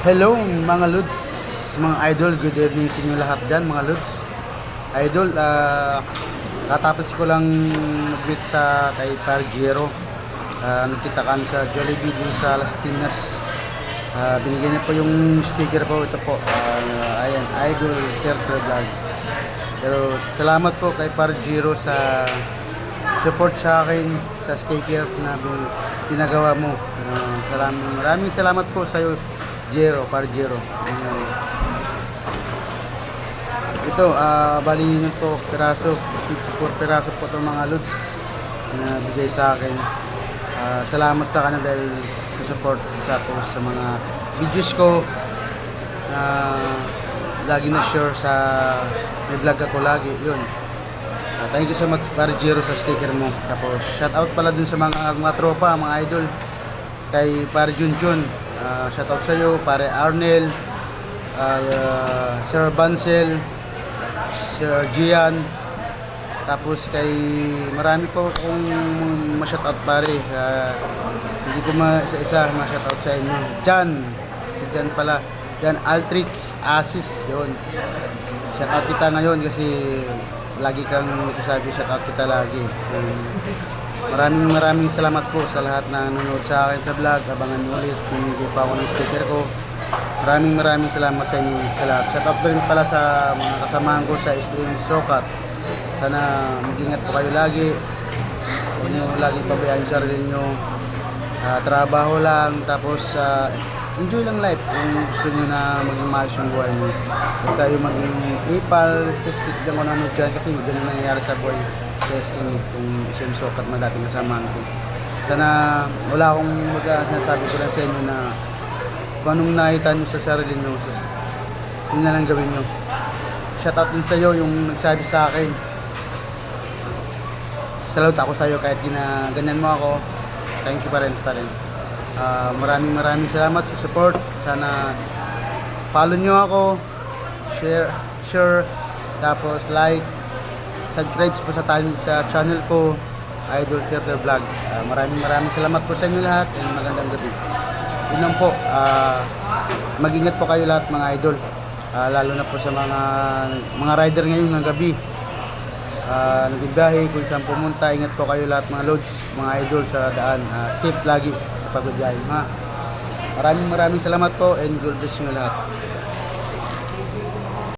Hello mga Lods, mga idol, good evening sa inyo lahat dyan mga Lods. Idol, katapos ko lang nag-meet sa kay Parjero. Nagkita kan sa Jollibee dun sa Las Piñas. Binigyan niya po yung sticker po, ito po. Ayan, Idol Tertre Vlog. Pero salamat po kay Parjero sa support sa akin sa sticker na pinagawa mo. Maraming salamat po sa iyo. Parjero. Ito, bali nyo to piraso, 54 piraso po itong mga loads na bigay sa akin. Salamat sa kanila dahil sa support sa mga videos ko na lagi na share sa may vlog ako lagi. Yun. Thank you so much Parjero sa sticker mo. Tapos shout out pala dun sa mga tropa, mga idol kay Parjunjun. Shoutout sa iyo, pare Arnel, Sir Bansel, Sir Gian, tapos kay marami po akong ma-shoutout pare. Hindi ko isa-isa ma-shoutout sa inyo. Jan pala, Jan Altrix Asis, yun. Shoutout kita ngayon kasi lagi kang sasabi shoutout kita lagi. Maraming salamat po sa lahat na nanonood sa akin sa vlog. Abangan nyo ulit kung hindi pa ako ng sticker ko. Maraming salamat sa inyo sa lahat. Shout out rin pala sa mga kasamahan ko sa SM Sokat. Sana mag-ingat po kayo lagi. Huwag nyo lagi pabayaan sa sarili nyo. Trabaho lang. Tapos enjoy lang life kung gusto nyo na maging maayos yung buhay nyo. Huwag kayo maging ipal. Skip lang ko nanonood dyan kasi ganun nangyayari sa buhay. SM kung SM Sokat na dating kasamahan ko. Sana wala akong sinasabi ko lang sa inyo na kung anong nakita nyo sa sarili nyo, yun na lang gawin nyo. Shoutout din sa iyo yung nagsabi sa akin. Salute ako sa iyo kahit ganyan mo ako. Thank you pa rin. Maraming salamat sa support. Sana follow nyo ako, share, tapos like, subscribe po sa channel ko, Idol Tertre Vlog. Maraming salamat po sa inyo lahat and magandang gabi. Yun lang po, mag-ingat po kayo lahat mga idol, lalo na po sa mga rider ngayon ng gabi, nagbibiyahe kung saan pumunta. Ingat po kayo lahat mga loads, mga idol sa daan, safe lagi sa pagbibiyahe. Maraming salamat po and God bless nyo lahat.